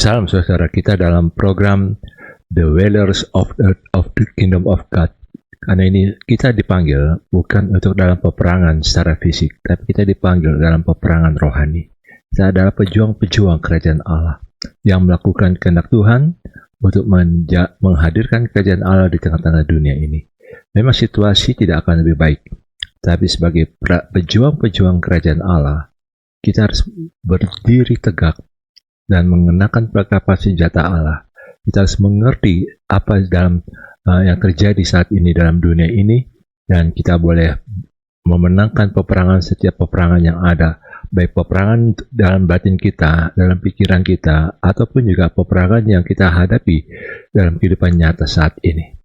Salam saudara, kita dalam program The Dwellers of the Kingdom of God. Karena ini kita dipanggil bukan untuk dalam peperangan secara fisik, tapi kita dipanggil dalam peperangan rohani. Kita adalah pejuang-pejuang kerajaan Allah yang melakukan kehendak Tuhan untuk menghadirkan kerajaan Allah di tengah-tengah dunia ini. Memang situasi tidak akan lebih baik, tapi sebagai pejuang-pejuang kerajaan Allah, kita harus berdiri tegak dan mengenakan perlengkapan senjata Allah. Kita harus mengerti apa dalam yang terjadi saat ini dalam dunia ini, dan kita boleh memenangkan peperangan setiap peperangan yang ada, baik peperangan dalam batin kita, dalam pikiran kita, ataupun juga peperangan yang kita hadapi dalam kehidupan nyata saat ini.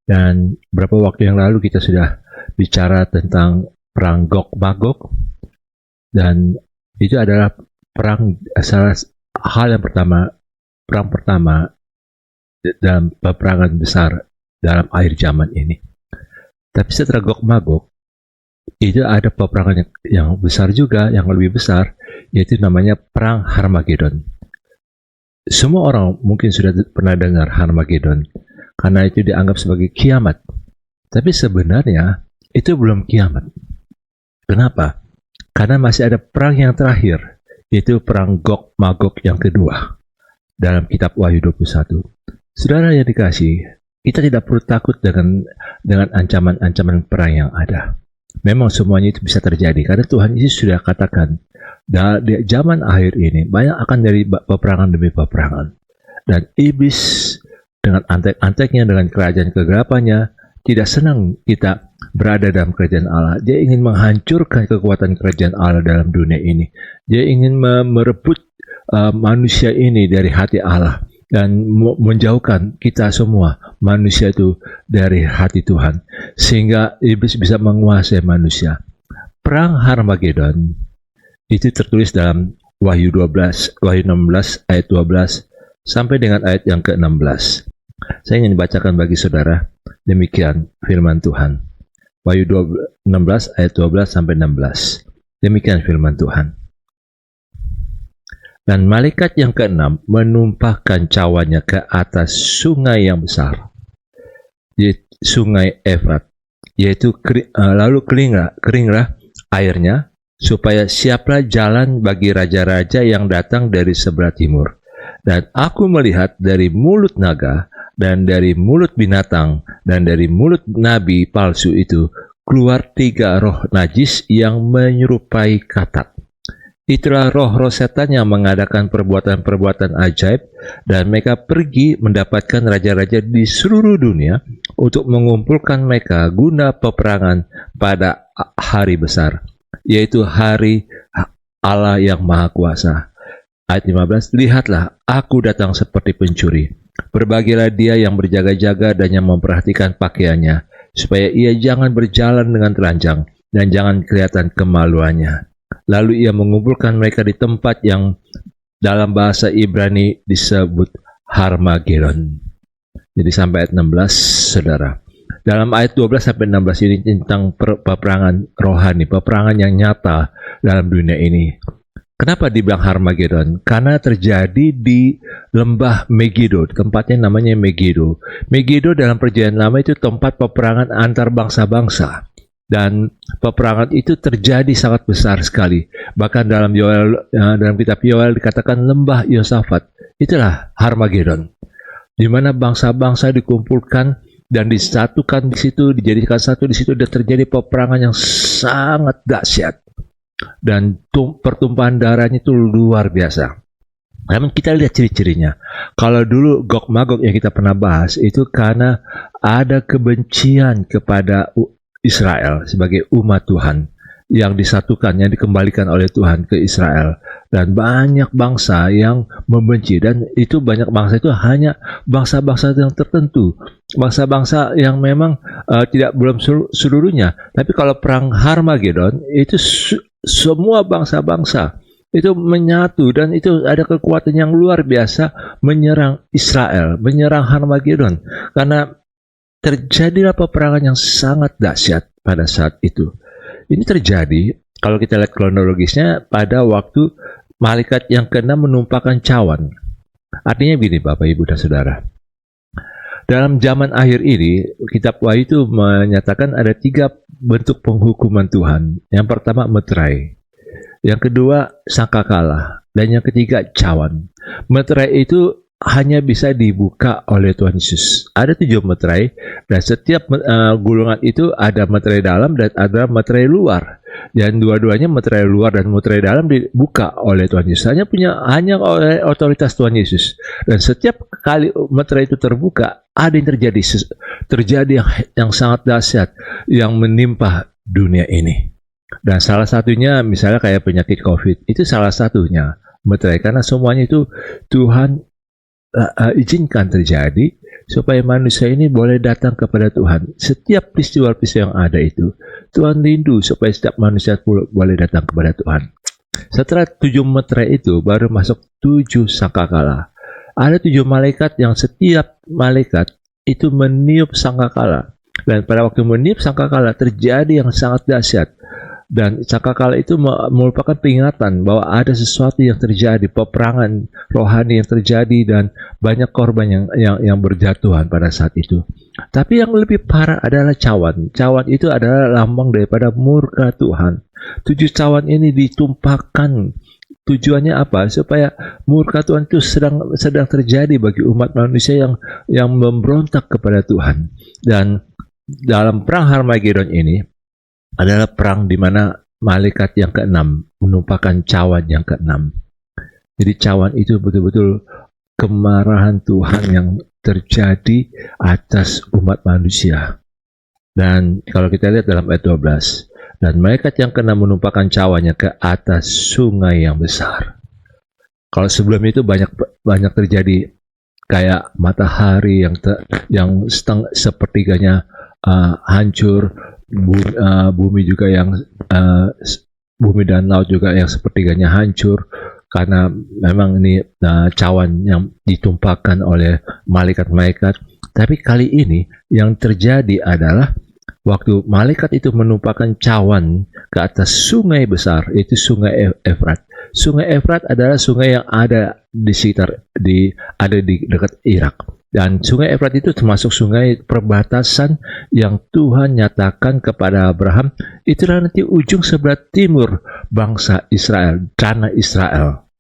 Dan beberapa waktu yang lalu kita sudah bicara tentang perang Gog-Magog, dan itu adalah perang hal yang pertama, perang pertama dalam peperangan besar dalam akhir zaman ini. Tapi setelah Gog-Magog, itu ada peperangan yang besar juga, yang lebih besar, yaitu namanya Perang Harmagedon. Semua orang mungkin sudah pernah dengar Harmagedon, karena itu dianggap sebagai kiamat. Tapi sebenarnya itu belum kiamat. Kenapa? Karena masih ada perang yang terakhir, yaitu Perang Gog-Magog yang kedua dalam kitab Wahyu 21. Saudara yang dikasih, kita tidak perlu takut dengan ancaman-ancaman perang yang ada. Memang semuanya itu bisa terjadi, karena Tuhan Yesus sudah katakan, di zaman akhir ini banyak akan dari peperangan demi peperangan. Dan iblis dengan antek-anteknya, dengan kerajaan kegelapannya, tidak senang kita berada dalam kerajaan Allah. Dia ingin menghancurkan kekuatan kerajaan Allah dalam dunia ini. Dia ingin merebut manusia ini dari hati Allah dan menjauhkan kita semua manusia itu dari hati Tuhan, sehingga iblis bisa menguasai manusia. Perang Harmagedon itu tertulis dalam Wahyu 16 ayat 12 sampai dengan ayat yang ke-16. Saya ingin bacakan bagi saudara, demikian firman Tuhan. Wahyu 16 ayat 12 sampai 16. Demikian firman Tuhan. Dan malaikat yang ke-6 menumpahkan cawannya ke atas sungai yang besar, yaitu sungai Efrat, yaitu lalu keringlah airnya, supaya siaplah jalan bagi raja-raja yang datang dari sebelah timur. Dan aku melihat dari mulut naga, dan dari mulut binatang, dan dari mulut nabi palsu itu, keluar 3 roh najis yang menyerupai katak. Itulah roh-roh setan yang mengadakan perbuatan-perbuatan ajaib, dan mereka pergi mendapatkan raja-raja di seluruh dunia untuk mengumpulkan mereka guna peperangan pada hari besar, yaitu hari Allah yang Maha Kuasa. Ayat 15, lihatlah, aku datang seperti pencuri. Berbahagialah dia yang berjaga-jaga dan yang memperhatikan pakaiannya, supaya ia jangan berjalan dengan telanjang dan jangan kelihatan kemaluannya. Lalu ia mengumpulkan mereka di tempat yang dalam bahasa Ibrani disebut Harmagedon. Jadi sampai ayat 16, saudara. Dalam ayat 12 sampai 16 ini tentang peperangan rohani, peperangan yang nyata dalam dunia ini. Kenapa dibilang Harmagedon? Karena terjadi di lembah Megiddo, tempatnya namanya Megiddo. Megiddo dalam perjanjian lama itu tempat peperangan antar bangsa-bangsa. Dan peperangan itu terjadi sangat besar sekali. Bahkan dalam kitab Yoel dikatakan lembah Yosafat. Itulah Harmagedon, di mana bangsa-bangsa dikumpulkan dan disatukan di situ, dijadikan satu di situ, dan terjadi peperangan yang sangat dahsyat. Dan pertumpahan darahnya itu luar biasa. Namun kita lihat ciri-cirinya. Kalau dulu Gog-Magog yang kita pernah bahas, itu karena ada kebencian kepada Israel sebagai umat Tuhan yang disatukan, yang dikembalikan oleh Tuhan ke Israel, dan banyak bangsa yang membenci. Dan itu banyak bangsa itu hanya bangsa-bangsa yang tertentu, bangsa-bangsa yang memang belum seluruhnya. Tapi kalau perang Harmagedon itu semua bangsa-bangsa itu menyatu, dan itu ada kekuatan yang luar biasa menyerang Israel, menyerang Harmagedon, karena terjadilah peperangan yang sangat dahsyat pada saat itu. Ini terjadi, kalau kita lihat kronologisnya, pada waktu malaikat yang ke-6 menumpahkan cawan. Artinya begini Bapak, Ibu, dan Saudara. Dalam zaman akhir ini, kitab Wahyu itu menyatakan ada 3 bentuk penghukuman Tuhan. Yang pertama meterai, yang kedua sangkakala, dan yang ketiga cawan. Meterai itu hanya bisa dibuka oleh Tuhan Yesus. Ada 7 meterai, dan setiap gulungan itu ada meterai dalam dan ada meterai luar. Dan dua-duanya meterai luar dan meterai dalam dibuka oleh Tuhan Yesus. Hanya oleh otoritas Tuhan Yesus. Dan setiap kali meterai itu terbuka, ada yang terjadi yang sangat dahsyat yang menimpa dunia ini. Dan salah satunya misalnya kayak penyakit COVID, itu salah satunya meterai, karena semuanya itu Tuhan izinkan terjadi supaya manusia ini boleh datang kepada Tuhan. Setiap peristiwa-peristiwa yang ada itu Tuhan rindu supaya setiap manusia boleh datang kepada Tuhan. Setelah 7 meterai itu baru masuk 7 sangkakala. Ada 7 malaikat yang setiap malaikat itu meniup sangkakala. Dan pada waktu meniup sangkakala terjadi yang sangat dahsyat. Dan sangkakala itu merupakan peringatan bahwa ada sesuatu yang terjadi, peperangan rohani yang terjadi, dan banyak korban yang berjatuhan pada saat itu. Tapi yang lebih parah adalah cawan. Cawan itu adalah lambang daripada murka Tuhan. 7 cawan ini ditumpahkan. Tujuannya apa? Supaya murka Tuhan itu sedang terjadi bagi umat manusia yang memberontak kepada Tuhan. Dan dalam perang Harmagedon ini adalah perang di mana malaikat yang ke-6 menumpahkan cawan yang ke-6. Jadi cawan itu betul-betul kemarahan Tuhan yang terjadi atas umat manusia. Dan kalau kita lihat dalam ayat 12, dan malaikat yang ke-6 menumpahkan cawannya ke atas sungai yang besar. Kalau sebelum itu banyak terjadi kayak matahari yang sepertiganya hancur, bumi juga bumi dan laut juga yang sepertiganya hancur, karena memang ini cawan yang ditumpahkan oleh malaikat-malaikat. Tapi kali ini yang terjadi adalah waktu malaikat itu menumpahkan cawan ke atas sungai besar, yaitu sungai Efrat. Sungai Efrat adalah sungai yang ada di dekat Irak. Dan sungai Efrat itu termasuk sungai perbatasan yang Tuhan nyatakan kepada Abraham, itulah nanti ujung sebelah timur bangsa Israel, tanah Israel.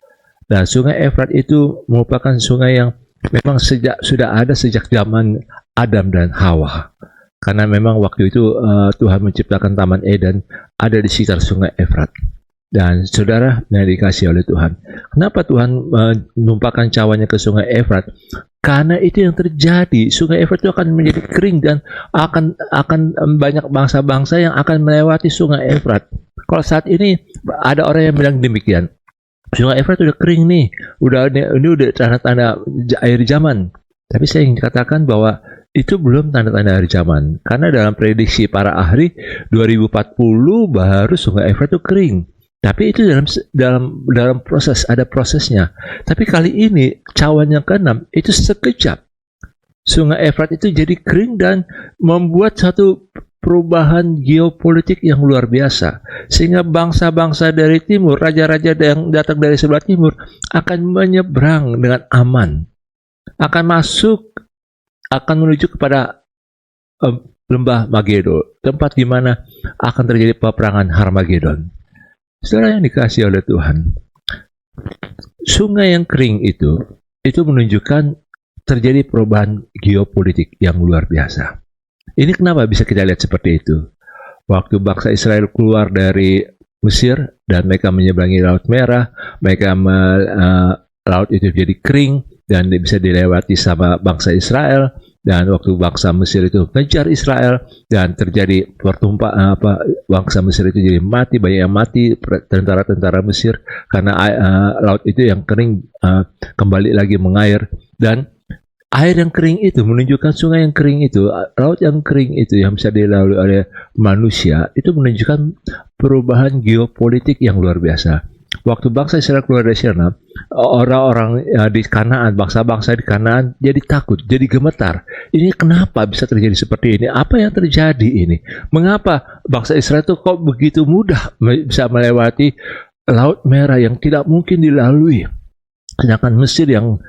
Dan sungai Efrat itu merupakan sungai yang memang sudah ada sejak zaman Adam dan Hawa. Karena memang waktu itu Tuhan menciptakan Taman Eden ada di sekitar sungai Efrat. Dan saudara yang dikasih oleh Tuhan, kenapa Tuhan menumpahkan cawannya ke sungai Efrat? Karena itu yang terjadi. Sungai Efrat itu akan menjadi kering dan akan banyak bangsa-bangsa yang akan melewati sungai Efrat. Kalau saat ini ada orang yang bilang demikian, sungai Efrat udah kering nih, ini udah tanda-tanda akhir zaman. Tapi saya ingin katakan bahwa itu belum tanda-tanda akhir zaman. Karena dalam prediksi para ahli 2040 baru sungai Efrat itu kering. Tapi itu dalam proses, ada prosesnya. Tapi kali ini cawan yang ke-6 itu sekejap sungai Efrat itu jadi kering dan membuat satu perubahan geopolitik yang luar biasa, sehingga bangsa-bangsa dari timur, raja-raja yang datang dari sebelah timur akan menyeberang dengan aman, akan menuju kepada lembah Magedon, tempat di mana akan terjadi peperangan Harmagedon. Saudara yang dikasih oleh Tuhan, sungai yang kering itu menunjukkan terjadi perubahan geopolitik yang luar biasa. Ini kenapa bisa kita lihat seperti itu? Waktu bangsa Israel keluar dari Mesir dan mereka menyeberangi Laut Merah, laut itu jadi kering dan bisa dilewati sama bangsa Israel. Dan waktu bangsa Mesir itu mengejar Israel dan terjadi bangsa Mesir itu jadi mati, banyak yang mati, tentara-tentara Mesir, karena laut itu yang kering kembali lagi mengair. Dan air yang kering itu menunjukkan sungai yang kering itu, laut yang kering itu yang bisa dilalui oleh manusia, itu menunjukkan perubahan geopolitik yang luar biasa. Waktu bangsa Israel keluar dari sana, orang-orang di Kanaan, bangsa-bangsa di Kanaan jadi takut, jadi gemetar. Ini kenapa bisa terjadi seperti ini? Apa yang terjadi ini? Mengapa bangsa Israel itu kok begitu mudah bisa melewati Laut Merah yang tidak mungkin dilalui? Sedangkan Mesir yang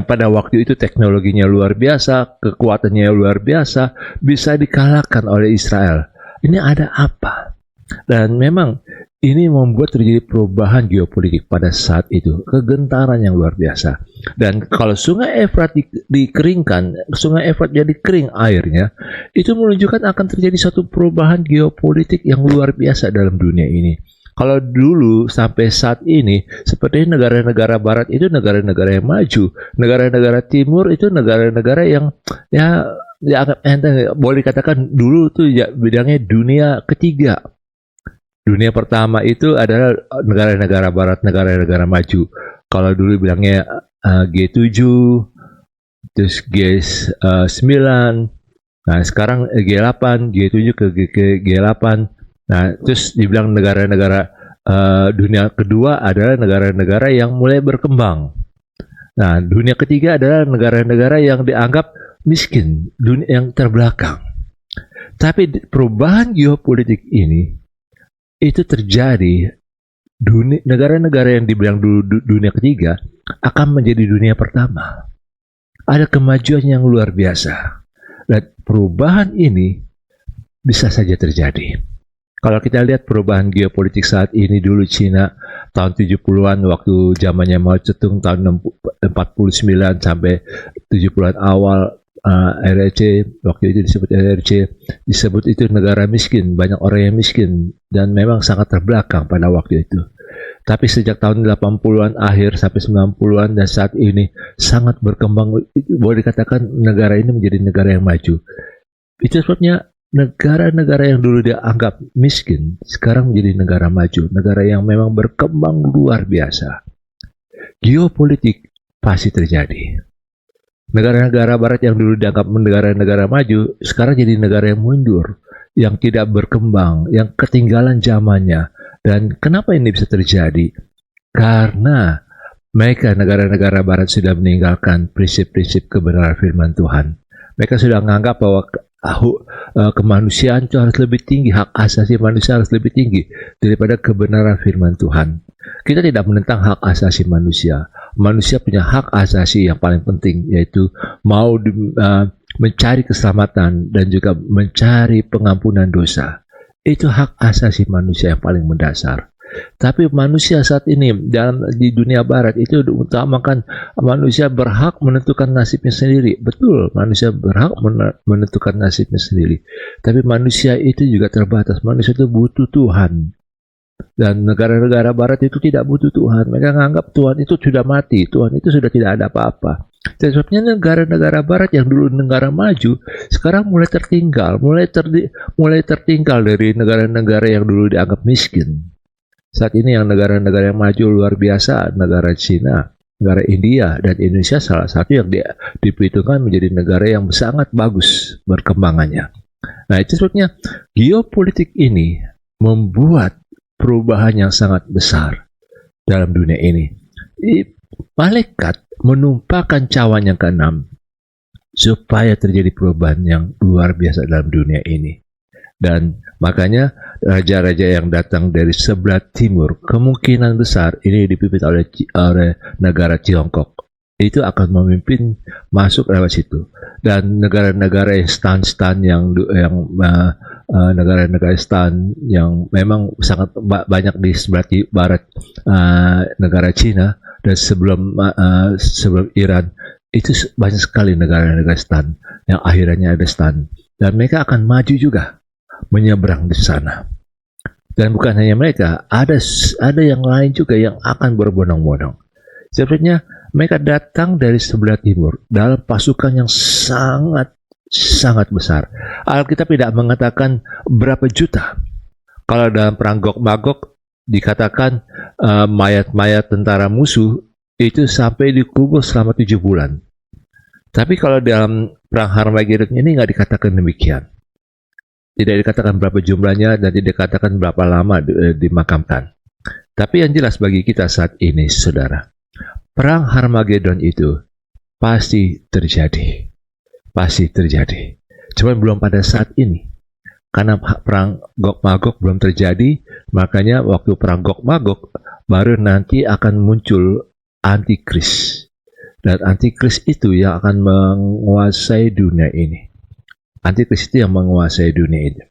pada waktu itu teknologinya luar biasa, kekuatannya luar biasa, bisa dikalahkan oleh Israel. Ini ada apa? Dan memang ini membuat terjadi perubahan geopolitik pada saat itu, kegentaran yang luar biasa. Dan kalau Sungai Efrat dikeringkan, Sungai Efrat jadi kering airnya, itu menunjukkan akan terjadi satu perubahan geopolitik yang luar biasa dalam dunia ini. Kalau dulu sampai saat ini, seperti negara-negara barat itu negara-negara yang maju, negara-negara timur itu negara-negara yang ya boleh dikatakan dulu tuh ya bidangnya dunia ketiga. Dunia pertama itu adalah negara-negara barat, negara-negara maju. Kalau dulu bilangnya G7, terus G9, nah sekarang G8, G7 ke G8. Nah, terus dibilang negara-negara dunia kedua adalah negara-negara yang mulai berkembang. Nah, dunia ketiga adalah negara-negara yang dianggap miskin, dunia yang terbelakang. Tapi perubahan geopolitik ini itu terjadi, negara-negara yang dibilang dulu dunia ketiga akan menjadi dunia pertama. Ada kemajuan yang luar biasa. Dan perubahan ini bisa saja terjadi. Kalau kita lihat perubahan geopolitik saat ini, dulu Cina tahun 70-an waktu zamannya Mao Zedong tahun 49 sampai 70-an awal, RRC, waktu itu disebut RRC, disebut itu negara miskin, banyak orang yang miskin dan memang sangat terbelakang pada waktu itu. Tapi sejak tahun 80-an akhir sampai 90-an dan saat ini sangat berkembang, boleh dikatakan negara ini menjadi negara yang maju. Itu sebabnya negara-negara yang dulu dianggap miskin sekarang menjadi negara maju, negara yang memang berkembang luar biasa. Geopolitik pasti terjadi. Negara-negara barat yang dulu dianggap negara-negara maju sekarang jadi negara yang mundur, yang tidak berkembang, yang ketinggalan zamannya. Dan kenapa ini bisa terjadi? Karena mereka, negara-negara barat, sudah meninggalkan prinsip-prinsip kebenaran firman Tuhan. Mereka sudah menganggap bahwa kemanusiaan itu harus lebih tinggi, hak asasi manusia harus lebih tinggi daripada kebenaran firman Tuhan. Kita tidak menentang hak asasi manusia. Manusia punya hak asasi yang paling penting, yaitu mau mencari keselamatan dan juga mencari pengampunan dosa. Itu hak asasi manusia yang paling mendasar. Tapi manusia saat ini di dunia barat itu diutamakan manusia berhak menentukan nasibnya sendiri. Betul, manusia berhak menentukan nasibnya sendiri. Tapi manusia itu juga terbatas. Manusia itu butuh Tuhan. Dan negara-negara barat itu tidak butuh Tuhan. Mereka menganggap Tuhan itu sudah mati. Tuhan itu sudah tidak ada apa-apa. Dan sebabnya negara-negara barat yang dulu negara maju sekarang mulai tertinggal. Mulai tertinggal dari negara-negara yang dulu dianggap miskin. Saat ini yang negara-negara yang maju luar biasa, negara Cina, negara India, dan Indonesia salah satu yang diperhitungkan menjadi negara yang sangat bagus berkembangannya. Nah, itu sebabnya geopolitik ini membuat perubahan yang sangat besar dalam dunia ini. Malaikat menumpahkan cawan yang ke-6 supaya terjadi perubahan yang luar biasa dalam dunia ini. Dan makanya raja-raja yang datang dari sebelah timur kemungkinan besar ini dipimpin oleh negara Tiongkok. Itu akan memimpin masuk lewat situ. Dan negara-negara stan negara-negara stan yang memang sangat banyak di sebelah barat negara Cina dan sebelum Iran, itu banyak sekali negara-negara stan yang akhirnya ada stan. Dan mereka akan maju juga menyeberang di sana. Dan bukan hanya mereka, ada yang lain juga yang akan berbondong-bondong. Sebenarnya mereka datang dari sebelah timur dalam pasukan yang sangat besar. Alkitab tidak mengatakan berapa juta. Kalau dalam perang Gog-Magog dikatakan mayat-mayat tentara musuh itu sampai dikubur selama 7 bulan. Tapi kalau dalam perang Harmagedon ini nggak dikatakan demikian. Tidak dikatakan berapa jumlahnya dan tidak dikatakan berapa lama dimakamkan. Tapi yang jelas bagi kita saat ini, saudara, perang Harmagedon itu pasti terjadi. Pasti terjadi. Cuma belum pada saat ini. Karena perang Gog-Magog belum terjadi, makanya waktu perang Gog-Magog baru nanti akan muncul antikris. Dan antikris itu yang akan menguasai dunia ini. Antikris itu yang menguasai dunia ini.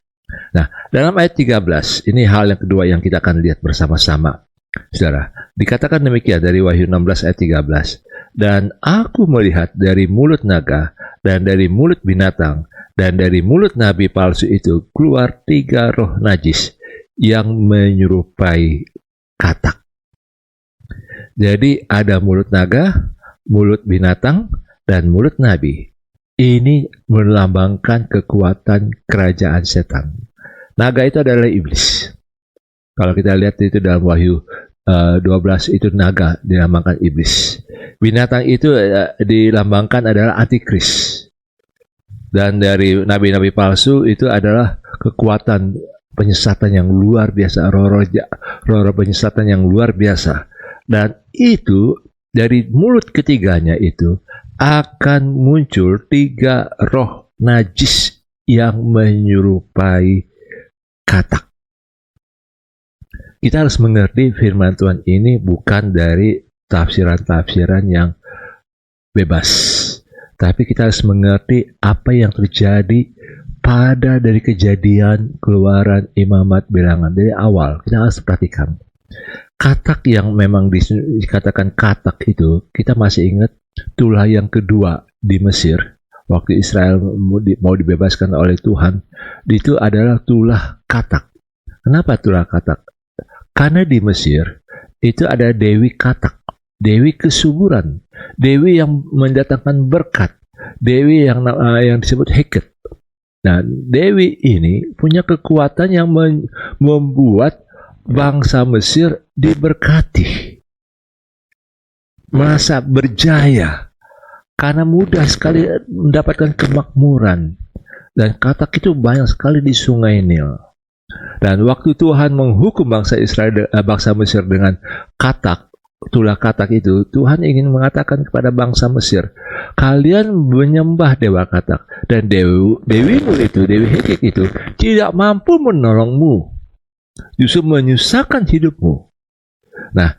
Nah, dalam ayat 13, ini hal yang kedua yang kita akan lihat bersama-sama. Saudara, dikatakan demikian dari Wahyu 16 ayat 13. Dan aku melihat dari mulut naga dan dari mulut binatang dan dari mulut nabi palsu itu keluar 3 roh najis yang menyerupai katak. Jadi ada mulut naga, mulut binatang, dan mulut nabi. Ini melambangkan kekuatan kerajaan setan. Naga itu adalah iblis. Kalau kita lihat itu dalam Wahyu 12 itu naga dilambangkan iblis. Binatang itu dilambangkan adalah antikris. Dan dari nabi-nabi palsu itu adalah kekuatan penyesatan yang luar biasa, roh-roh penyesatan yang luar biasa. Dan itu dari mulut ketiganya itu akan muncul 3 roh najis yang menyerupai katak. Kita harus mengerti firman Tuhan ini bukan dari tafsiran-tafsiran yang bebas, tapi kita harus mengerti apa yang terjadi pada dari kejadian, keluaran, imamat, bilangan dari awal. Kita harus perhatikan katak yang memang dikatakan katak itu. Kita masih ingat tulah yang kedua di Mesir waktu Israel mau dibebaskan oleh Tuhan, itu adalah tulah katak. Kenapa tulah katak? Karena di Mesir itu ada dewi katak, dewi kesuburan, dewi yang mendatangkan berkat, dewi yang disebut Heket. Nah, dewi ini punya kekuatan yang membuat bangsa Mesir diberkati, merasa berjaya karena mudah sekali mendapatkan kemakmuran. Dan katak itu banyak sekali di Sungai Nil. Dan waktu Tuhan menghukum bangsa Israel, bangsa Mesir dengan katak, tulah katak itu, Tuhan ingin mengatakan kepada bangsa Mesir, kalian menyembah dewa katak, dan dewimu itu, dewi Heket itu, tidak mampu menolongmu, justru menyusahkan hidupmu. Nah,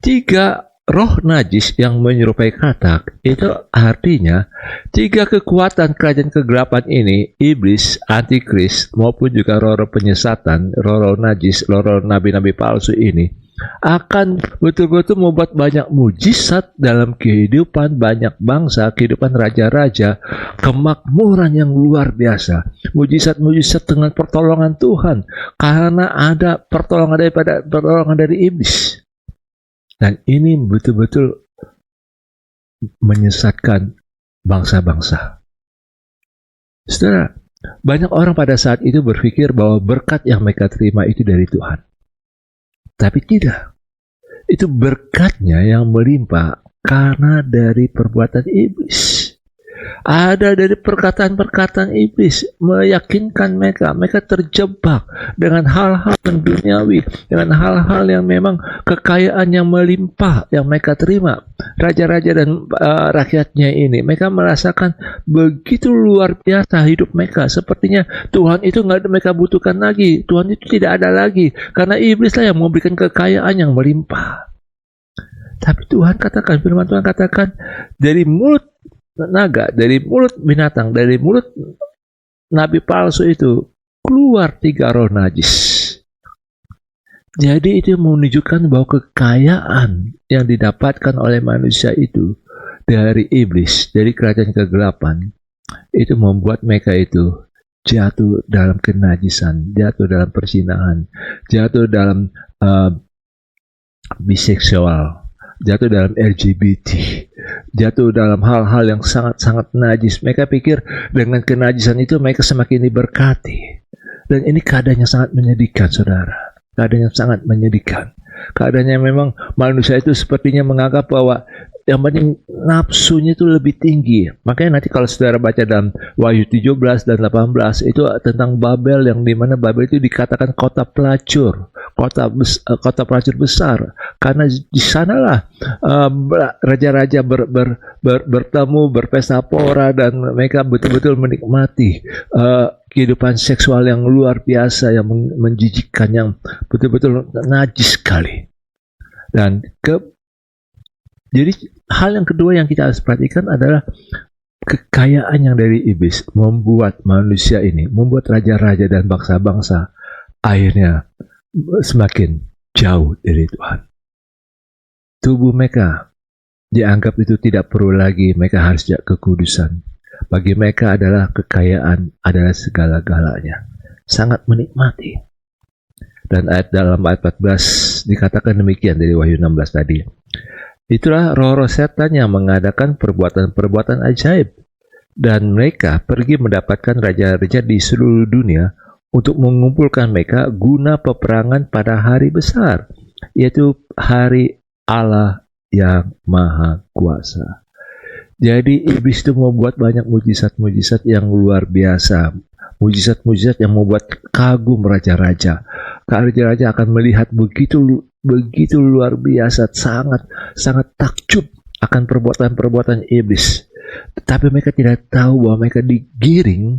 3 roh najis yang menyerupai katak itu artinya 3 kekuatan kerajaan kegelapan ini, iblis, antikris, maupun juga roh-roh penyesatan, roh-roh najis, roh-roh nabi-nabi palsu ini akan betul-betul membuat banyak mujizat dalam kehidupan banyak bangsa, kehidupan raja-raja, kemakmuran yang luar biasa, mujizat-mujizat dengan pertolongan Tuhan, karena ada pertolongan dari iblis. Dan ini betul-betul menyesatkan bangsa-bangsa. Saudara, banyak orang pada saat itu berpikir bahwa berkat yang mereka terima itu dari Tuhan. Tapi tidak. Itu berkatnya yang melimpah karena dari perbuatan iblis. Ada dari perkataan-perkataan iblis meyakinkan mereka terjebak dengan hal-hal yang duniawi, dengan hal-hal yang memang kekayaan yang melimpah yang mereka terima. Raja-raja dan rakyatnya ini, mereka merasakan begitu luar biasa hidup mereka. Sepertinya Tuhan itu nggak mereka butuhkan lagi, Tuhan itu tidak ada lagi, karena iblislah yang memberikan kekayaan yang melimpah. Tapi Tuhan katakan, firman Tuhan katakan, dari mulut naga, dari mulut binatang, dari mulut nabi palsu itu keluar 3 roh najis. Jadi itu menunjukkan bahwa kekayaan yang didapatkan oleh manusia itu dari iblis, dari kerajaan kegelapan, itu membuat mereka itu jatuh dalam kenajisan, jatuh dalam perzinahan, jatuh dalam biseksual, jatuh dalam LGBT, jatuh dalam hal-hal yang sangat-sangat najis. Mereka pikir dengan kenajisan itu mereka semakin diberkati. Dan ini keadaannya sangat menyedihkan, saudara. Keadaannya sangat menyedihkan. Keadaannya memang manusia itu sepertinya menganggap bahwa yang penting nafsunya itu lebih tinggi. Makanya nanti kalau saudara baca dalam Wahyu 17 dan 18 itu tentang Babel, yang dimana Babel itu dikatakan kota pelacur, kota pelacur besar, karena di sanalah raja-raja bertemu, berpesta pora, dan mereka betul-betul menikmati kehidupan seksual yang luar biasa, yang menjijikkan, yang betul-betul najis sekali. Dan Jadi hal yang kedua yang kita harus perhatikan adalah kekayaan yang dari iblis membuat manusia ini, membuat raja-raja dan bangsa-bangsa akhirnya semakin jauh dari Tuhan. Tubuh mereka dianggap itu tidak perlu lagi, mereka harus kekudusan. Bagi mereka adalah kekayaan adalah segala-galanya. Sangat menikmati. Dan dalam ayat 14 dikatakan demikian dari Wahyu 16 tadi. Itulah roh-roh setan yang mengadakan perbuatan-perbuatan ajaib. Dan mereka pergi mendapatkan raja-raja di seluruh dunia untuk mengumpulkan mereka guna peperangan pada hari besar, yaitu hari Allah yang Maha Kuasa. Jadi iblis itu membuat banyak mujizat-mujizat yang luar biasa. Mujizat-mujizat yang membuat kagum raja-raja. Raja-raja akan melihat begitu luar biasa, sangat takjub akan perbuatan-perbuatan iblis. Tetapi mereka tidak tahu bahwa mereka digiring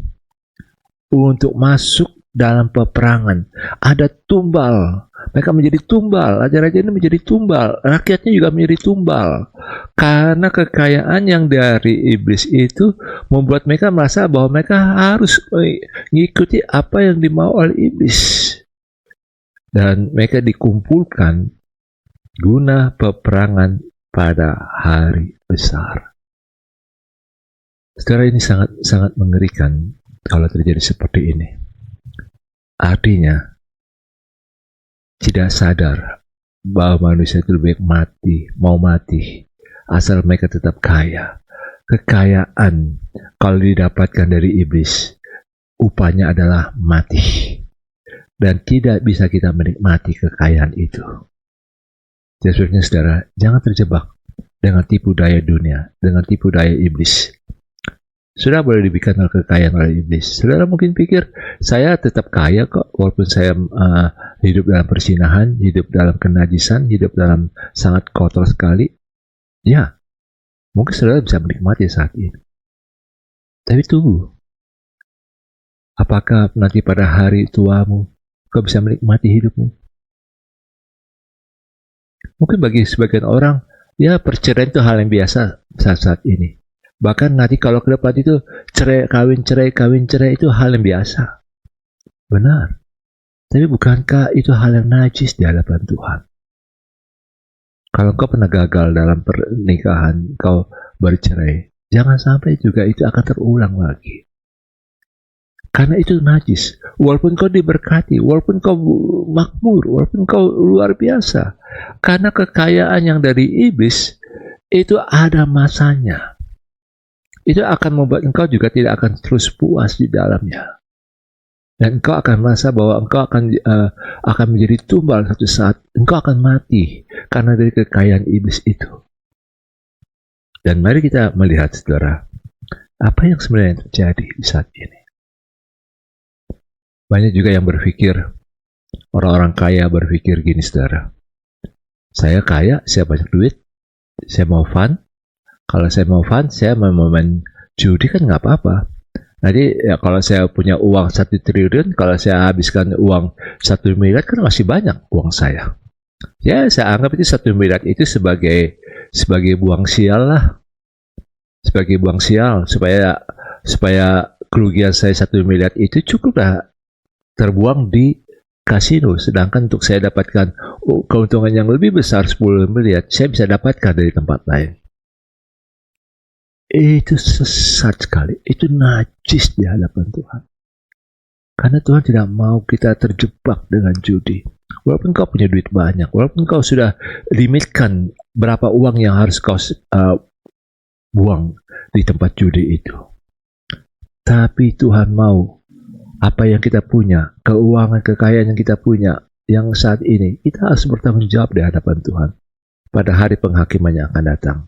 untuk masuk dalam peperangan. Ada tumbal. Mereka menjadi tumbal. Raja-raja ini menjadi tumbal. Rakyatnya juga menjadi tumbal. Karena kekayaan yang dari iblis itu membuat mereka merasa bahwa mereka harus mengikuti apa yang dimau oleh iblis. Dan mereka dikumpulkan guna peperangan pada hari besar. Saudara, ini sangat mengerikan kalau terjadi seperti ini. Artinya, tidak sadar bahwa manusia itu lebih mau mati, asal mereka tetap kaya. Kekayaan kalau didapatkan dari iblis, upahnya adalah mati. Dan tidak bisa kita menikmati kekayaan itu. Jadi saudara, jangan terjebak dengan tipu daya dunia, dengan tipu daya iblis. Saudara boleh diberikan kekayaan oleh iblis. Saudara mungkin pikir, saya tetap kaya kok, walaupun saya hidup dalam persinahan, hidup dalam kenajisan, hidup dalam sangat kotor sekali. Ya, mungkin saudara bisa menikmati saat ini. Tapi tunggu, apakah nanti pada hari tuamu, kau bisa menikmati hidupmu? Mungkin bagi sebagian orang, ya perceraian itu hal yang biasa saat ini. Bahkan nanti kalau ke depan itu kawin cerai itu hal yang biasa. Benar. Tapi bukankah itu hal yang najis di hadapan Tuhan? Kalau kau pernah gagal dalam pernikahan, kau bercerai, jangan sampai juga itu akan terulang lagi. Karena itu najis. Walaupun kau diberkati, walaupun kau makmur, walaupun kau luar biasa. Karena kekayaan yang dari iblis itu ada masanya. Itu akan membuat engkau juga tidak akan terus puas di dalamnya. Dan engkau akan merasa bahwa engkau akan menjadi tumbal satu saat. Engkau akan mati karena dari kekayaan iblis itu. Dan mari kita melihat, saudara, apa yang sebenarnya terjadi di saat ini. Banyak juga yang berpikir, orang-orang kaya berpikir gini, saudara. Saya kaya, saya banyak duit, saya mau fun. Kalau saya mau fun, saya mau main judi kan nggak apa-apa. Jadi ya kalau saya punya uang 1 triliun, kalau saya habiskan uang 1 miliar kan masih banyak uang saya. Ya saya anggap itu 1 miliar itu sebagai buang sial lah. Sebagai buang sial supaya kerugian saya 1 miliar itu cukuplah terbuang di kasino. Sedangkan untuk saya dapatkan keuntungan yang lebih besar 10 miliar, saya bisa dapatkan dari tempat lain. Itu sesat sekali, itu najis di hadapan Tuhan. Karena Tuhan tidak mau kita terjebak dengan judi. Walaupun kau punya duit banyak, walaupun kau sudah limitkan berapa uang yang harus kau buang di tempat judi itu. Tapi Tuhan mau apa yang kita punya, keuangan, kekayaan yang kita punya, yang saat ini, kita harus bertanggung jawab di hadapan Tuhan pada hari penghakiman yang akan datang.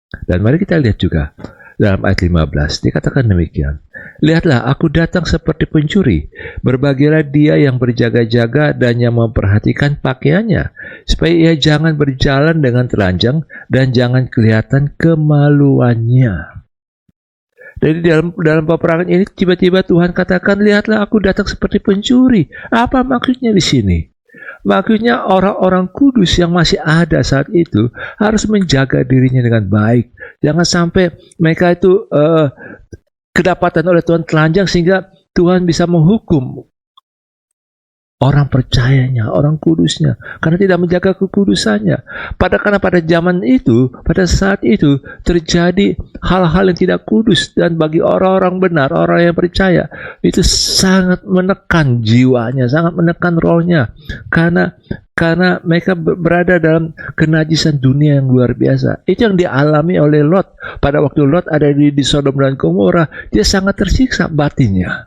Dan mari kita lihat juga dalam ayat 15 dikatakan demikian. Lihatlah, aku datang seperti pencuri. Berbahagialah dia yang berjaga-jaga dan yang memperhatikan pakaiannya, supaya ia jangan berjalan dengan telanjang dan jangan kelihatan kemaluannya. Jadi dalam peperangan ini tiba-tiba Tuhan katakan, lihatlah aku datang seperti pencuri. Apa maksudnya di sini? Makanya orang-orang kudus yang masih ada saat itu harus menjaga dirinya dengan baik. Jangan sampai mereka itu kedapatan oleh Tuhan telanjang sehingga Tuhan bisa menghukum orang percayanya, orang kudusnya, karena tidak menjaga kekudusannya. Karena pada zaman itu, pada saat itu terjadi hal-hal yang tidak kudus, dan bagi orang-orang benar, orang yang percaya, itu sangat menekan jiwanya, sangat menekan rohnya, karena mereka berada dalam kenajisan dunia yang luar biasa. Itu yang dialami oleh Lot. Pada waktu Lot ada di Sodom dan Gomora, dia sangat tersiksa batinnya.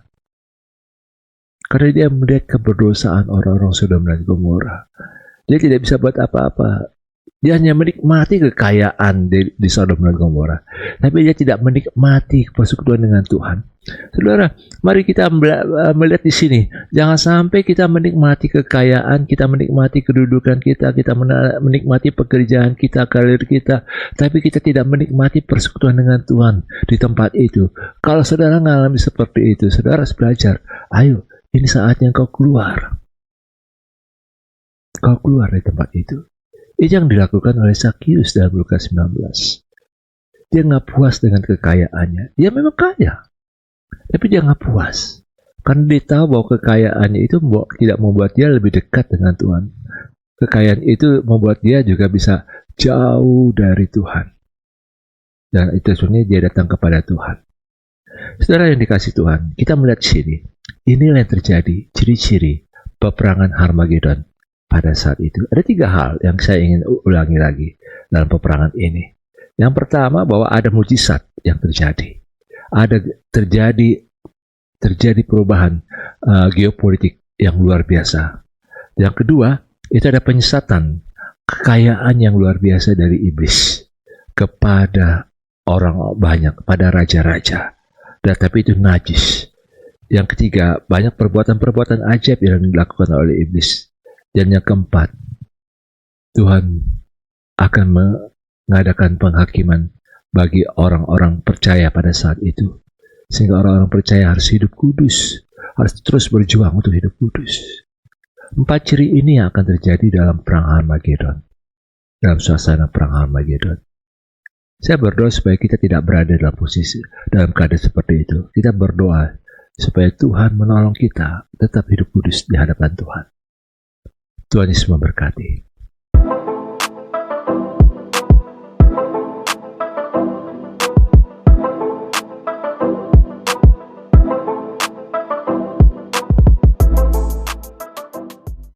Karena dia melihat keberdosaan orang-orang Sodom dan Gomora. Dia tidak bisa buat apa-apa. Dia hanya menikmati kekayaan di Sodom dan Gomora. Tapi dia tidak menikmati persekutuan dengan Tuhan. Saudara, mari kita melihat di sini. Jangan sampai kita menikmati kekayaan, kita menikmati kedudukan kita menikmati pekerjaan kita, karir kita, tapi kita tidak menikmati persekutuan dengan Tuhan di tempat itu. Kalau saudara mengalami seperti itu, saudara harus belajar. Ayo, ini saatnya kau keluar. Kau keluar dari tempat itu. Itu yang dilakukan oleh Zakius dalam Lukas 19. Dia nggak puas dengan kekayaannya. Dia memang kaya, tapi dia nggak puas. Karena dia tahu bahwa kekayaannya itu tidak membuat dia lebih dekat dengan Tuhan. Kekayaan itu membuat dia juga bisa jauh dari Tuhan. Dan itu sebenarnya dia datang kepada Tuhan. Saudara yang dikasih Tuhan, kita melihat sini. Inilah yang terjadi, ciri-ciri peperangan Harmagedon pada saat itu. Ada 3 hal yang saya ingin ulangi lagi dalam peperangan ini. Yang pertama, bahwa ada mujizat yang terjadi. Ada terjadi perubahan geopolitik yang luar biasa. Yang kedua, itu ada penyesatan, kekayaan yang luar biasa dari iblis kepada orang banyak, pada raja-raja. Dan tapi itu najis. Yang ketiga, banyak perbuatan-perbuatan ajaib yang dilakukan oleh iblis. Dan yang keempat, Tuhan akan mengadakan penghakiman bagi orang-orang percaya pada saat itu. Sehingga orang-orang percaya harus hidup kudus, harus terus berjuang untuk hidup kudus. 4 ciri ini yang akan terjadi dalam perang Harmagedon, dalam suasana perang Harmagedon. Saya berdoa supaya kita tidak berada dalam dalam keadaan seperti itu. Kita berdoa supaya Tuhan menolong kita tetap hidup kudus di hadapan Tuhan. Tuhan Yesus memberkati.